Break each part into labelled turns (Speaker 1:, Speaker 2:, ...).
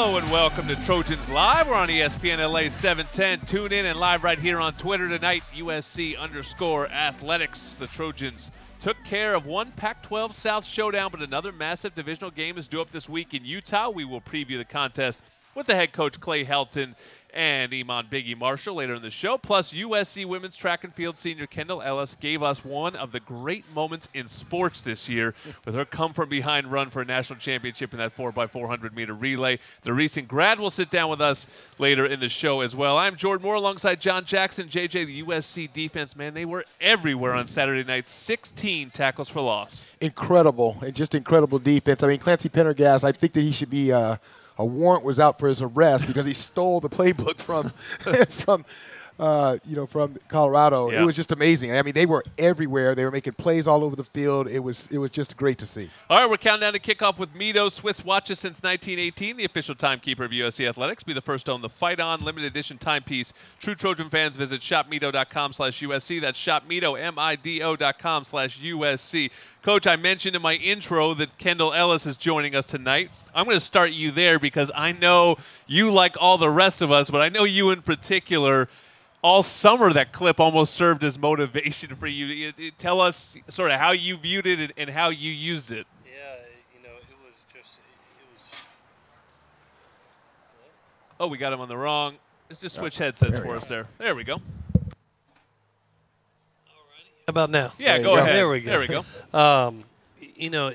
Speaker 1: Hello and welcome to Trojans Live. We're on ESPN LA 710. Tune in and live right here on Twitter tonight, USC_athletics. The Trojans took care of one Pac-12 South showdown, but another massive divisional game is due up this week in Utah. We will preview the contest with the head coach Clay Helton and Iman Biggie Marshall later in the show. Plus, USC women's track and field senior Kendall Ellis gave us one of the great moments in sports this year with her come-from-behind run for a national championship in that 4x400-meter relay. The recent grad will sit down with us later in the show as well. I'm Jordan Moore alongside John Jackson. JJ, the USC defense, man, they were everywhere on Saturday night. 16 tackles for loss.
Speaker 2: Incredible, and just incredible defense. I mean, Clancy Pendergast, I think that he should be a warrant was out for his arrest because he stole the playbook from from Colorado.
Speaker 1: Yeah.
Speaker 2: It was just amazing. I mean, they were everywhere. They were making plays all over the field. It was just great to see.
Speaker 1: All right, we're counting down to kickoff with Mito. Swiss watches since 1918, the official timekeeper of USC Athletics. Be the first to own the Fight On limited edition timepiece. True Trojan fans, visit shopmito.com/USC. That's shopmito, MIDO.com/USC. Coach, I mentioned in my intro that Kendall Ellis is joining us tonight. I'm going to start you there because I know you, like all the rest of us, but I know you in particular, all summer that clip almost served as motivation for you. Tell us sort of how you viewed it and how you used it.
Speaker 3: Yeah, it was just,
Speaker 1: Oh, we got him on the wrong. Let's just switch headsets for us there. There we go.
Speaker 3: How about now?
Speaker 1: Yeah, go ahead.
Speaker 3: There we go.
Speaker 1: There we go.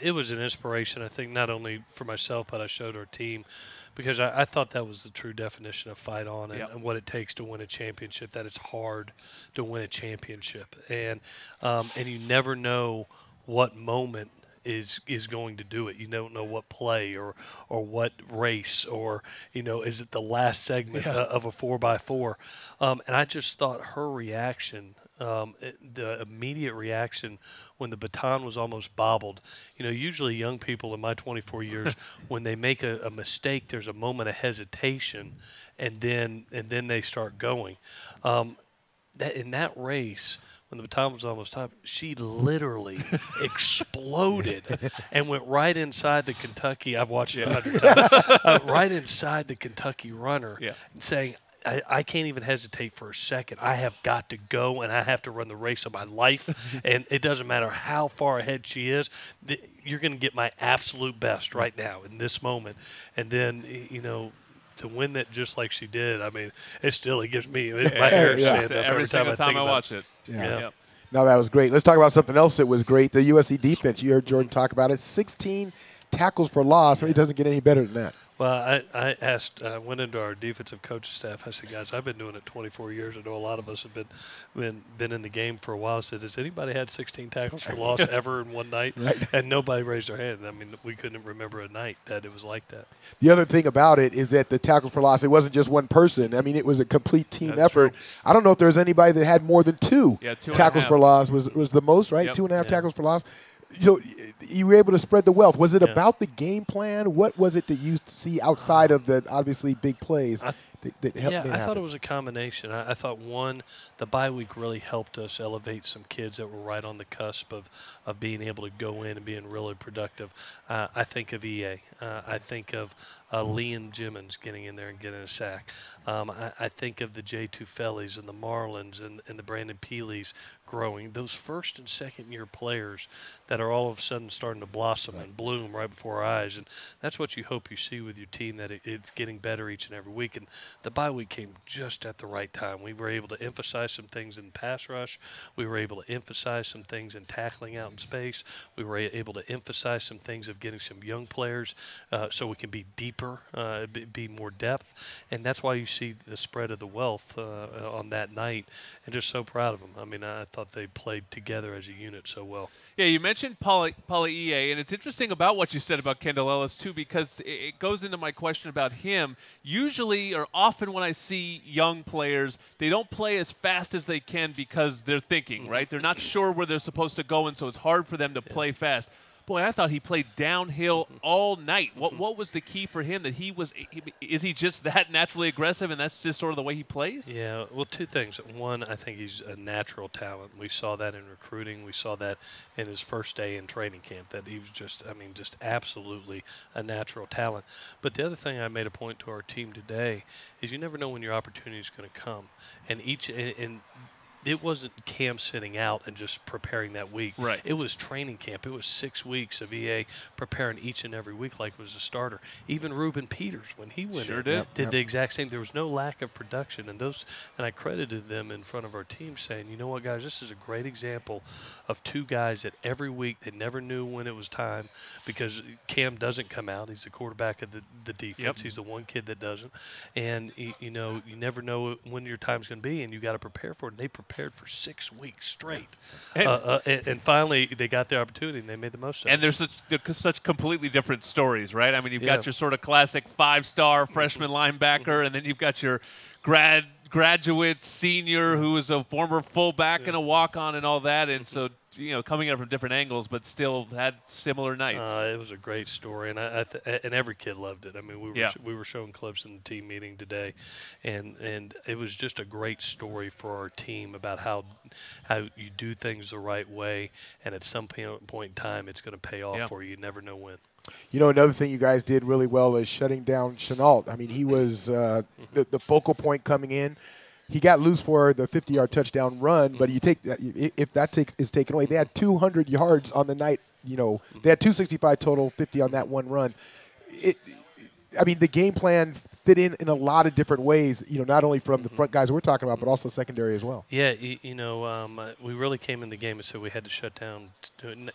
Speaker 3: It was an inspiration, I think, not only for myself, but I showed our team because I thought that was the true definition of fight on and what it takes to win a championship, that it's hard to win a championship. And you never know what moment is going to do it. You don't know what play or what race or, is it the last segment of a 4x4. And I just thought her reaction, the immediate reaction when the baton was almost bobbled. Usually young people in my 24 years, when they make a mistake, there's a moment of hesitation, and then they start going. In that race, when the baton was almost top, she literally exploded and went right inside the Kentucky. I've watched it 100 times. Right inside the Kentucky runner, saying, I can't even hesitate for a second. I have got to go, and I have to run the race of my life. And it doesn't matter how far ahead she is. You're going to get my absolute best right now in this moment. And then, to win that just like she did, I mean, it gives me my hair stand up
Speaker 1: every single time I watch it.
Speaker 2: Yeah. No, that was great. Let's talk about something else that was great. The USC defense. You heard Jordan talk about it. 16 tackles for loss. I mean, it doesn't get any better than that.
Speaker 3: Well, I went into our defensive coaching staff. I said, guys, I've been doing it 24 years. I know a lot of us have been in the game for a while. I said, has anybody had 16 tackles for loss ever in one night? Right. And nobody raised their hand. I mean, we couldn't remember a night that it was like that.
Speaker 2: The other thing about it is that the tackles for loss, it wasn't just one person. I mean, it was a complete team effort. True. I don't know if there was anybody that had more than two tackles for loss was the most, right? Yep. 2.5 tackles for loss. So you were able to spread the wealth. Was it about the game plan? What was it that you see outside of the obviously big plays that helped?
Speaker 3: I thought it was a combination. I thought, one, the bye week really helped us elevate some kids that were right on the cusp of being able to go in and being really productive. I think of EA. I think of Liam Jimmons getting in there and getting a sack. I think of the J2 Fellies and the Marlins and the Brandon Peeleys growing. Those first and second year players that are all of a sudden starting to blossom and bloom right before our eyes. And that's what you hope you see with your team, that it's getting better each and every week. And the bye week came just at the right time. We were able to emphasize some things in pass rush. We were able to emphasize some things in tackling out in space. We were able to emphasize some things of getting some young players so we can be deeper, be more depth. And that's why you see the spread of the wealth on that night, and just so proud of them. I mean, I thought they played together as a unit so well.
Speaker 1: Yeah, you mentioned Paula EA, and it's interesting about what you said about Kendall Ellis, too, because it goes into my question about him. Usually, or often when I see young players, they don't play as fast as they can because they're thinking, right? They're not sure where they're supposed to go, and so it's hard for them to play fast. Boy, I thought he played downhill all night. What was the key for him that is he just that naturally aggressive and that's just sort of the way he plays?
Speaker 3: Yeah, well, two things. One, I think he's a natural talent. We saw that in recruiting. We saw that in his first day in training camp, that he was just absolutely a natural talent. But the other thing I made a point to our team today is you never know when your opportunity is going to come. And it wasn't Cam sitting out and just preparing that week.
Speaker 1: Right.
Speaker 3: It was training camp. It was 6 weeks of EA preparing each and every week like it was a starter. Even Ruben Peters, when he went did the exact same. There was no lack of production. And I credited them in front of our team saying, you know what, guys, this is a great example of two guys that every week they never knew when it was time because Cam doesn't come out. He's the quarterback of the defense.
Speaker 1: Yep.
Speaker 3: He's the one kid that doesn't. And, you never know when your time's going to be, and you got to prepare for it. And they prepared for 6 weeks straight, and finally they got their opportunity and they made the most of it.
Speaker 1: And there's such completely different stories, right? I mean, you've got your sort of classic 5-star freshman linebacker, and then you've got your graduate senior who is a former fullback and a walk-on and all that, and so coming at it from different angles, but still had similar nights.
Speaker 3: It was a great story, and and every kid loved it. I mean, we were showing clips in the team meeting today, and it was just a great story for our team about how you do things the right way, and at some point in time, it's going to pay off for you. You never know when.
Speaker 2: Another thing you guys did really well is shutting down Chenault. I mean, he was the focal point coming in. He got loose for the 50-yard touchdown run, but if that is taken away, they had 200 yards on the night. They had 265 total, 50 on that one run. The game plan fit in a lot of different ways, not only from the front guys we're talking about, but also secondary as well.
Speaker 3: Yeah, we really came in the game and said we had to shut down.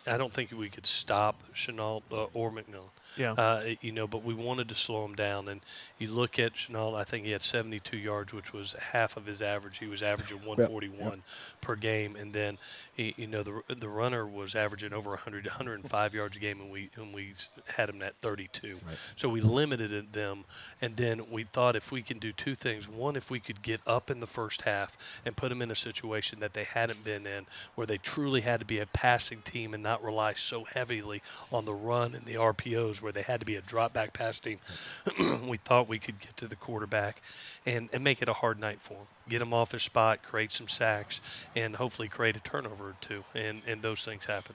Speaker 3: I don't think we could stop Chenault or McMillan.
Speaker 1: Yeah.
Speaker 3: But we wanted to slow him down. And you look at Chenault, I think he had 72 yards, which was half of his average. He was averaging 141 per game. And then, the runner was averaging over 105 yards a game, and we had him at 32. Right. So we limited them. And then we thought if we can do two things. One, if we could get up in the first half and put them in a situation that they hadn't been in, where they truly had to be a passing team and not rely so heavily on the run and the RPOs, where they had to be a drop-back pass team. We thought we could get to the quarterback and make it a hard night for him. Get him off his spot, create some sacks, and hopefully create a turnover or two, and those things happen.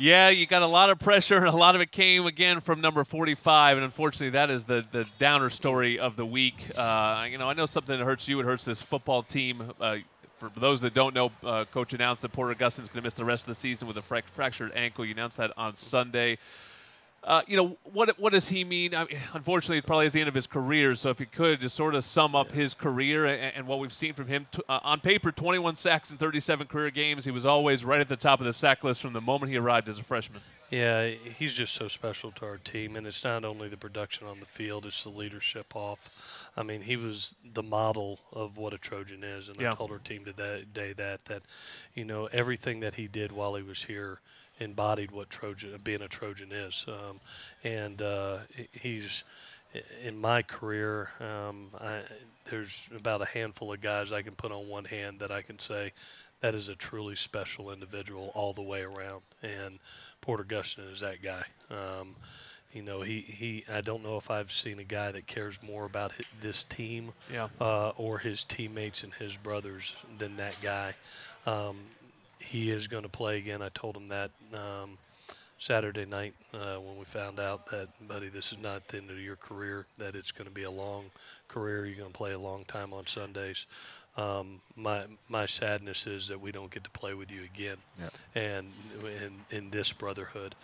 Speaker 1: Yeah, you got a lot of pressure, and a lot of it came, again, from number 45, and unfortunately that is the downer story of the week. I know something that hurts you. It hurts this football team. For those that don't know, Coach announced that Porter Augustin's going to miss the rest of the season with a fractured ankle. You announced that on Sunday. What does he mean? I mean, unfortunately, it probably is the end of his career. So if you could just sort of sum up his career and what we've seen from him. On paper, 21 sacks in 37 career games. He was always right at the top of the sack list from the moment he arrived as a freshman.
Speaker 3: Yeah, he's just so special to our team, and it's not only the production on the field, it's the leadership off. I mean, he was the model of what a Trojan is, and I told our team today that everything that he did while he was here embodied what being a Trojan is. He's, in my career, there's about a handful of guys I can put on one hand that I can say that is a truly special individual all the way around. And Porter Augustin is that guy. I don't know if I've seen a guy that cares more about this team or his teammates and his brothers than that guy. He is going to play again. I told him that Saturday night when we found out that, buddy, this is not the end of your career, that it's going to be a long career. You're going to play a long time on Sundays. My sadness is that we don't get to play with you again, and in this brotherhood,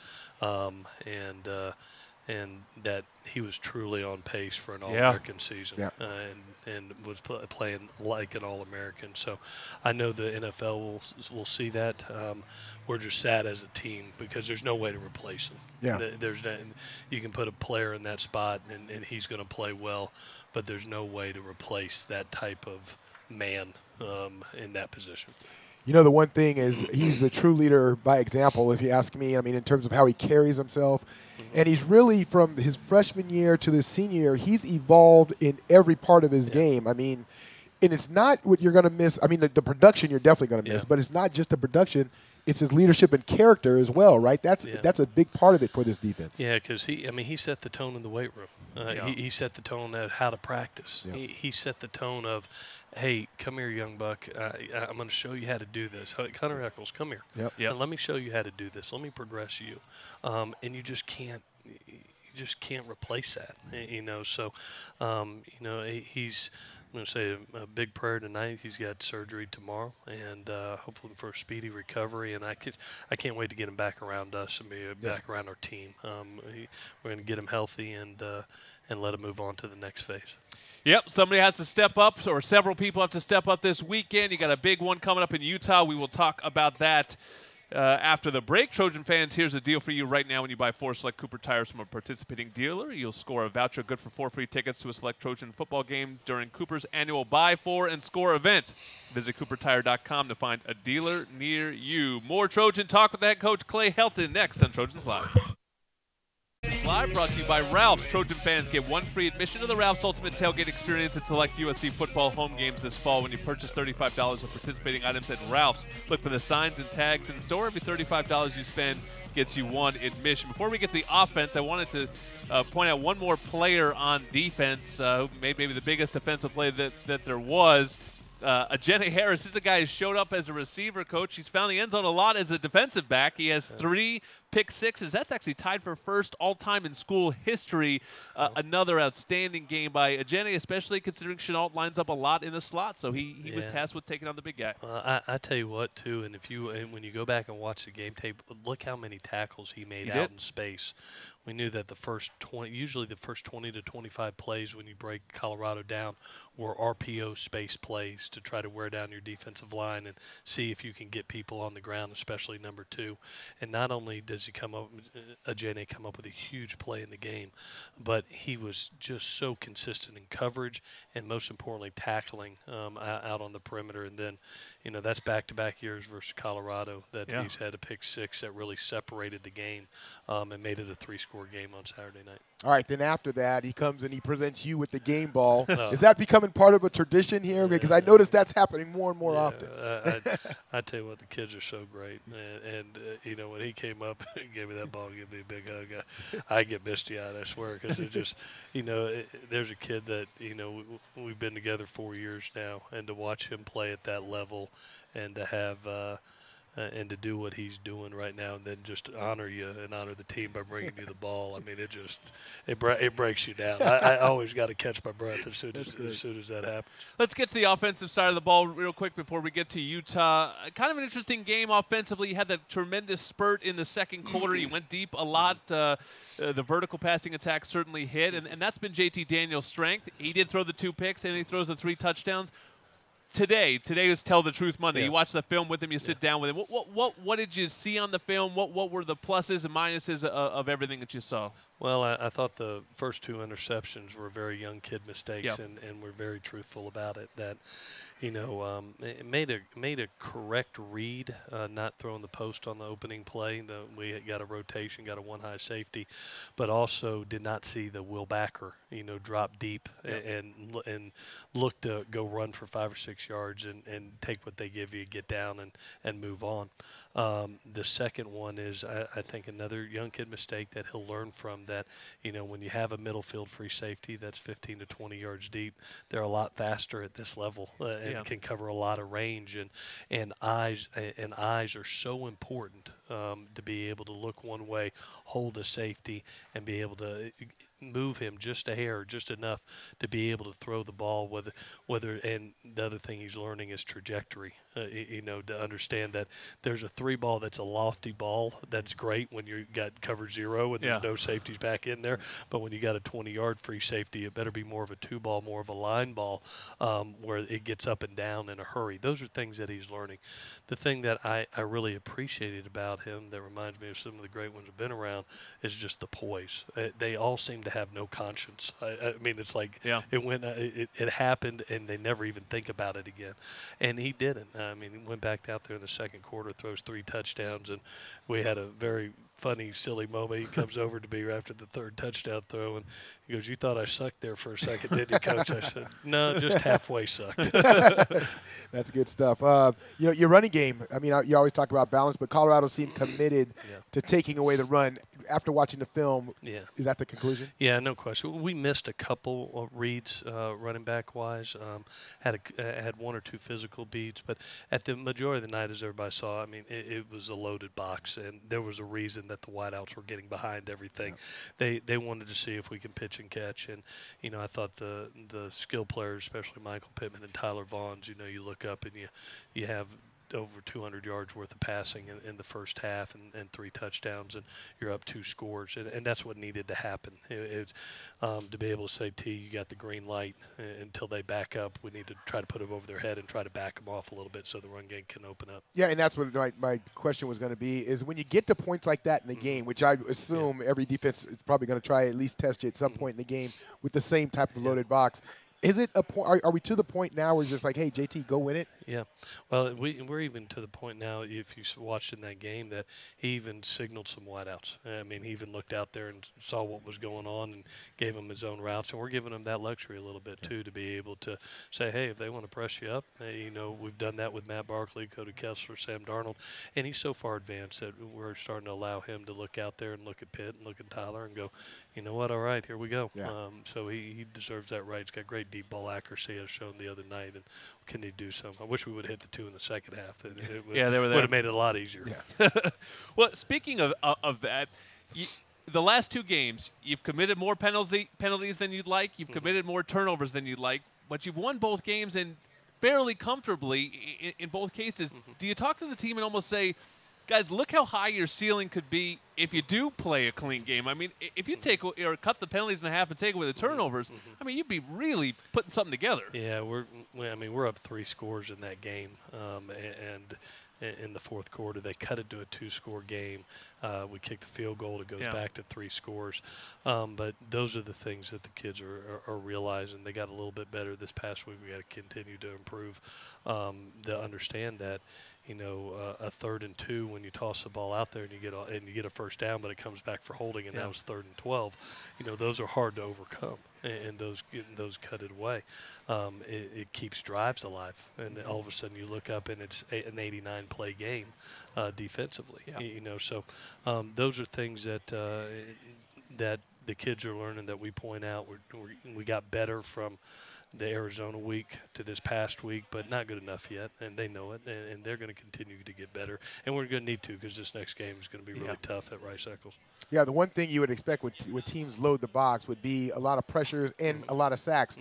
Speaker 3: and that he was truly on pace for an All-American season, and was playing like an All-American. So I know the NFL will see that. We're just sad as a team because there's no way to replace him. You can put a player in that spot, and he's going to play well, but there's no way to replace that type of man in that position.
Speaker 2: The one thing is he's a true leader by example, if you ask me. I mean, in terms of how he carries himself. And he's really, from his freshman year to his senior year, he's evolved in every part of his game. I mean, and it's not what you're going to miss. I mean, the production you're definitely going to miss, but it's not just the production. it's his leadership and character as well, right? That's a big part of it for this defense.
Speaker 3: Yeah, because he set the tone in the weight room. He set the tone of how to practice. Yeah. He set the tone of, hey, come here, young buck. I'm going to show you how to do this. Hunter Eccles, come here.
Speaker 2: Yep.
Speaker 3: And let me show you how to do this. Let me progress you. And you just can't replace that. So he's. I'm going to say a big prayer tonight. He's got surgery tomorrow, and hopefully for a speedy recovery. And I can't wait to get him back around us and be back around our team. We're going to get him healthy and let him move on to the next phase.
Speaker 1: Yep, somebody has to step up, or several people have to step up this weekend. You got a big one coming up in Utah. We will talk about that after the break. Trojan fans, here's a deal for you right now. When you buy 4 select Cooper tires from a participating dealer, you'll score a voucher good for 4 free tickets to a select Trojan football game during Cooper's annual Buy 4 and Score event. Visit CooperTire.com to find a dealer near you. More Trojan talk with head coach Clay Helton next on Trojans Live. Live brought to you by Ralph's. Trojan fans get 1 free admission to the Ralph's Ultimate Tailgate Experience at select USC football home games this fall when you purchase $35 of participating items at Ralph's. Look for the signs and tags in store. Every $35 you spend gets you 1 admission. Before we get to the offense, I wanted to point out one more player on defense who made maybe the biggest defensive play that there was. Ajene Harris is a guy who showed up as a receiver, coach. He's found the end zone a lot as a defensive back. He has 3 pick sixes. That's actually tied for first all-time in school history. Another outstanding game by Ajene, especially considering Chenault lines up a lot in the slot. So he was tasked with taking on the big guy.
Speaker 3: I tell you what, too, and when you go back and watch the game tape, look how many tackles he made out in space. We knew that usually the first 20 to 25 plays when you break Colorado down were RPO space plays to try to wear down your defensive line and see if you can get people on the ground, especially number 2. And not only does Ajene come up with a huge play in the game, but he was just so consistent in coverage and most importantly tackling out on the perimeter. And then, that's back-to-back years versus Colorado that he's had a pick 6 that really separated the game and made it a 3-score game on Saturday night.
Speaker 2: All right, then after that, he comes and he presents you with the game ball. Is that becoming part of a tradition here? Because I notice that's happening more and more often.
Speaker 3: I tell you what, the kids are so great. And when he came up and gave me that ball, give me a big hug, I get misty-eyed, I swear, because it just, there's a kid that, we've been together 4 years now, and to watch him play at that level and to have and to do what he's doing right now, and then just honor you and honor the team by bringing you the ball. I mean, it breaks you down. I always got to catch my breath as soon as that happens.
Speaker 1: Let's get to the offensive side of the ball real quick before we get to Utah. Kind of an interesting game offensively. You had that tremendous spurt in the second quarter. You went deep a lot. The vertical passing attack certainly hit, and that's been JT Daniels' strength. He did throw the 2 picks, and he throws the 3 touchdowns. Today was Tell the Truth Monday. You watch the film with him, you sit down with him. What did you see on the film? What were the pluses and minuses of everything that you saw?
Speaker 3: Well, I thought the first 2 interceptions were very young kid mistakes, and we're very truthful about it. That, it made a correct read, not throwing the post on the opening play. We got a rotation, got a 1 high safety, but also did not see the Will Backer, drop deep and look to go run for 5 or 6 yards and take what they give you, get down and move on. The second one is, I think, another young kid mistake that he'll learn from. That when you have a middle field free safety that's 15 to 20 yards deep, they're a lot faster at this level and can cover a lot of range. And eyes are so important to be able to look one way, hold a safety, and be able to move him just a hair, just enough to be able to throw the ball. Whether and the other thing he's learning is trajectory. To understand that there's a 3 ball that's a lofty ball. That's great when you got cover 0 and there's no safeties back in there. But when you got a 20-yard free safety, it better be more of a 2 ball, more of a line ball, where it gets up and down in a hurry. Those are things that he's learning. The thing that I really appreciated about him that reminds me of some of the great ones I've been around is just the poise. They all seem to have no conscience. I mean, it's like it happened and they never even think about it again. And he didn't. I mean, he went back out there in the second quarter, throws 3 touchdowns, and we had a very funny, silly moment. He comes over to me after the third touchdown throw, and he goes, "You thought I sucked there for a second, didn't you, Coach?" I said, "No, just halfway sucked."
Speaker 2: That's good stuff. You know, your running game, I mean, you always talk about balance, but Colorado seemed committed to taking away the run. After watching the film, is that the conclusion?
Speaker 3: Yeah, no question. We missed a couple of reads running back-wise. Had one or two physical beats, but at the majority of the night, as everybody saw, I mean, it was a loaded box, and there was a reason that the wideouts were getting behind everything. Yeah. They wanted to see if we could pitch and catch, and, you know, I thought the skill players, especially Michael Pittman and Tyler Vaughn's, you know, you look up and you have over 200 yards worth of passing in the first half and 3 touchdowns, and you're up 2 scores. And that's what needed to happen. It's to be able to say, T, you got the green light until they back up. We need to try to put them over their head and try to back them off a little bit so the run game can open up.
Speaker 2: Yeah, and that's what my question was going to be, is when you get to points like that in the game, which I assume every defense is probably going to try at least test you at some point in the game with the same type of loaded box. Is it a point? Are we to the point now where it's just like, hey, JT, go win it?
Speaker 3: Yeah. Well, we're even to the point now, if you watched in that game, that he even signaled some wideouts. I mean, he even looked out there and saw what was going on and gave him his own routes. And we're giving him that luxury a little bit, too, to be able to say, hey, if they want to press you up, you know, we've done that with Matt Barkley, Cody Kessler, Sam Darnold. And he's so far advanced that we're starting to allow him to look out there and look at Pitt and look at Tyler and go, you know what, all right, here we go. Yeah. So he deserves that right. He's got great deep ball accuracy, as shown the other night. And can he do some? I wish we would have hit the 2 in the second half. It would have made it a lot easier.
Speaker 1: Yeah. Well, speaking of that, the last 2 games, you've committed more penalties than you'd like. You've committed more turnovers than you'd like. But you've won both games and fairly comfortably in both cases. Do you talk to the team and almost say, guys, look how high your ceiling could be if you do play a clean game? I mean, if you take or cut the penalties in half and take away the turnovers, I mean, you'd be really putting something together.
Speaker 3: Yeah, we're up 3 scores in that game, and in the fourth quarter they cut it to a 2-score game. We kick the field goal, it goes back to 3 scores. But those are the things that the kids are realizing. They got a little bit better this past week. We got to continue to improve. To understand that, you know, a 3rd and 2 when you toss the ball out there and you get a first down, but it comes back for holding, and that was 3rd and 12. You know, those are hard to overcome, and those cut it away. It keeps drives alive, and all of a sudden you look up and it's an 89-play game defensively. Yeah. You know, so those are things that that the kids are learning, that we point out. We got better from the Arizona week to this past week, but not good enough yet, and they know it, and they're going to continue to get better, and we're going to need to, because this next game is going to be really tough at Rice-Eccles. Yeah,
Speaker 2: the one thing you would expect when teams load the box would be a lot of pressure and a lot of sacks.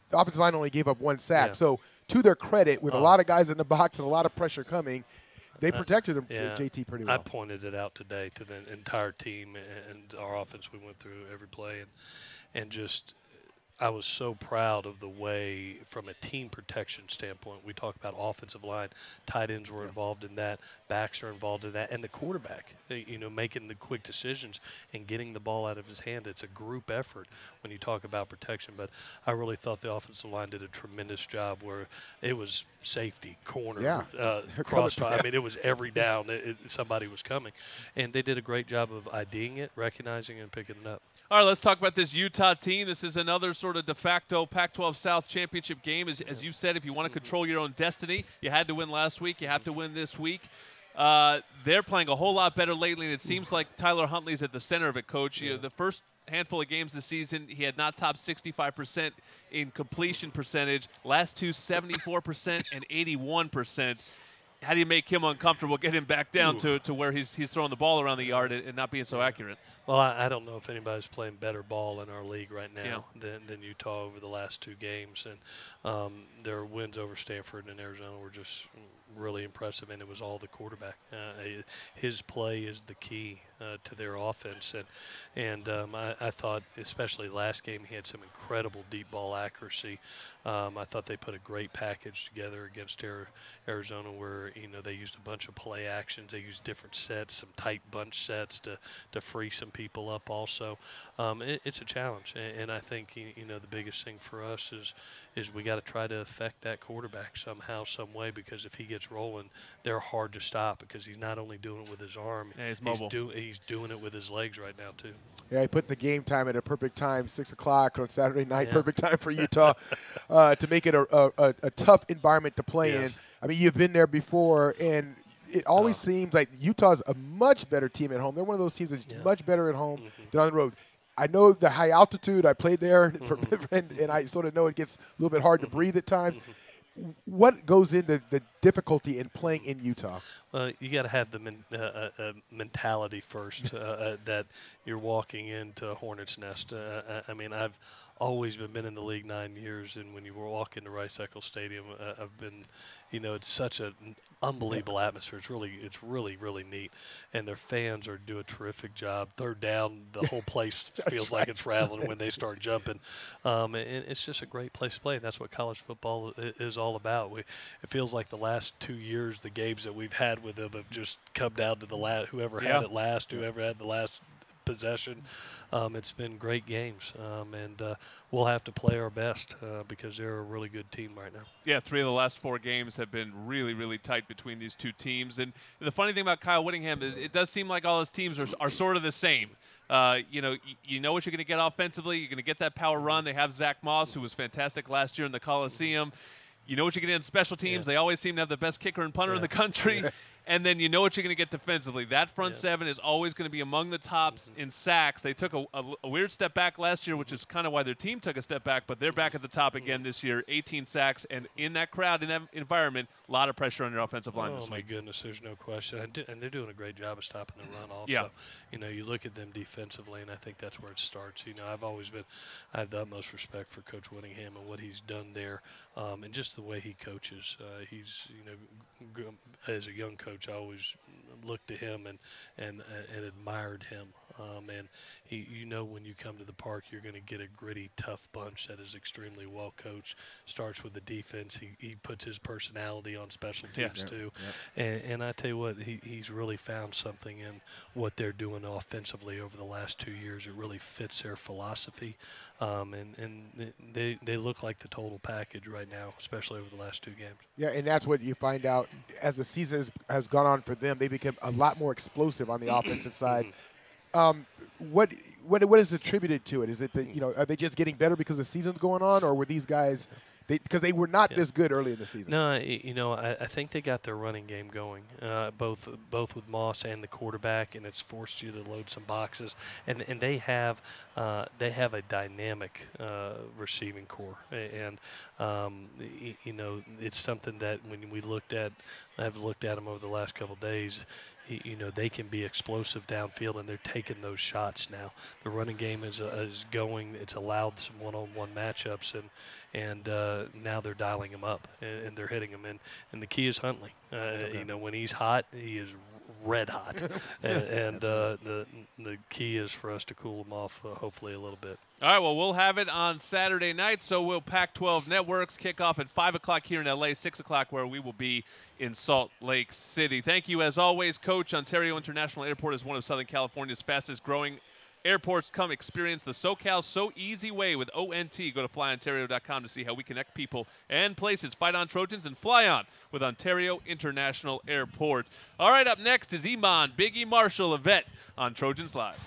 Speaker 2: The offensive line only gave up 1 sack, so to their credit, with a lot of guys in the box and a lot of pressure coming, they protected him, JT, pretty well.
Speaker 3: I pointed it out today to the entire team and our offense. We went through every play, and just – I was so proud of the way, from a team protection standpoint, we talk about offensive line, tight ends were involved in that, backs are involved in that, and the quarterback, you know, making the quick decisions and getting the ball out of his hand. It's a group effort when you talk about protection, but I really thought the offensive line did a tremendous job, where it was safety, corner, crossfire. I mean, it was every down somebody was coming, and they did a great job of IDing it, recognizing it, and picking it up.
Speaker 1: All right, let's talk about this Utah team. This is another sort of de facto Pac-12 South championship game. As you said, if you want to control your own destiny, you had to win last week. You have to win this week. They're playing a whole lot better lately, and it seems like Tyler Huntley's at the center of it, Coach. You know, the first handful of games this season, he had not topped 65% in completion percentage. Last 2, 74% and 81%. How do you make him uncomfortable, get him back down to where he's throwing the ball around the yard and not being so accurate?
Speaker 3: Well, I don't know if anybody's playing better ball in our league right now than Utah over the last 2 games. And their wins over Stanford and Arizona were just really impressive, and it was all the quarterback. His play is the key to their offense. And I thought, especially last game, he had some incredible deep ball accuracy. I thought they put a great package together against Arizona, where, you know, they used a bunch of play actions. They used different sets, some tight bunch sets to free some people up also. It's a challenge, and I think, you know, the biggest thing for us is we got to try to affect that quarterback somehow, some way, because if he gets gets rolling, they're hard to stop because he's not only doing it with his arm,
Speaker 1: he's mobile.
Speaker 3: He's doing it with his legs right now too.
Speaker 2: Yeah, he put the game time at a perfect time, 6 o'clock on Saturday night, perfect time for Utah to make it a tough environment to play in. I mean, you've been there before, and it always seems like Utah's a much better team at home. They're one of those teams that's much better at home than on the road. I know the high altitude. I played there, and I sort of know it gets a little bit hard to breathe at times. What goes into the difficulty in playing in Utah?
Speaker 3: Well, you got to have the mentality first that you're walking into a hornet's nest. I mean, I've always been in the league 9 years, and when you walk into Rice-Eccles Stadium, I've been, you know, it's such an unbelievable atmosphere. It's really neat, and their fans are do a terrific job. Third down, the whole place feels like it's rattling when they start jumping, and it's just a great place to play. And that's what college football is all about. It feels like the last 2 years, the games that we've had with them have just come down to the last, whoever had it last, whoever had the last possession. It's been great games, and we'll have to play our best because they're a really good team right now.
Speaker 1: Yeah, 3 of the last 4 games have been really tight between these two teams. And the funny thing about Kyle Whittingham is it does seem like all his teams are sort of the same. You know what you're going to get offensively. You're going to get that power run. They have Zach Moss, who was fantastic last year in the Coliseum. You know what you're going to get in special teams. They always seem to have the best kicker and punter in the country. And then you know what you're going to get defensively. That front seven is always going to be among the tops in sacks. They took a weird step back last year, which is kind of why their team took a step back, but they're back at the top again this year, 18 sacks. And in that crowd, in that environment, a lot of pressure on your offensive line this week.
Speaker 3: Oh, my goodness, there's no question. And they're doing a great job of stopping the run also.
Speaker 1: Yeah.
Speaker 3: You know, you look at them defensively, and I think that's where it starts. You know, I have the utmost respect for Coach Whittingham and what he's done there, and just the way he coaches. He's, you know, as a young coach, I always looked to him and admired him. And you know, when you come to the park, you're going to get a gritty, tough bunch that is extremely well coached. Starts with the defense. He puts his personality on special teams too. And I tell you what, he's really found something in what they're doing offensively over the last 2 years. It really fits their philosophy, and they look like the total package right now, especially over the last 2 games.
Speaker 2: Yeah, and that's what you find out as the season has gone on for them. They become a lot more explosive on the offensive side. What is attributed to it? Is it that, you know, are they just getting better because the season's going on, or were these guys because they were not this good early in the season?
Speaker 3: No, you know, I think they got their running game going, both with Moss and the quarterback, and it's forced you to load some boxes. And they have a dynamic receiving core, and you know, it's something that when I've looked at them over the last couple of days. You know, they can be explosive downfield, and they're taking those shots now. The running game is going. It's allowed some one-on-one matchups, and now they're dialing them up, and they're hitting them. And the key is Huntley. You know, when he's hot, he is red hot, and the key is for us to cool them off, hopefully a little bit.
Speaker 1: All right, well, we'll have it on Saturday night, so will Pac-12 Networks kick off at 5 o'clock here in L.A., 6 o'clock where we will be in Salt Lake City. Thank you, as always, Coach. Ontario International Airport is one of Southern California's fastest-growing airports. Come experience the SoCal So Easy way with ONT. Go to flyontario.com to see how we connect people and places. Fight on, Trojans, and fly on with Ontario International Airport. All right, up next is Iman Biggie Marshall, a vet, on Trojans Live.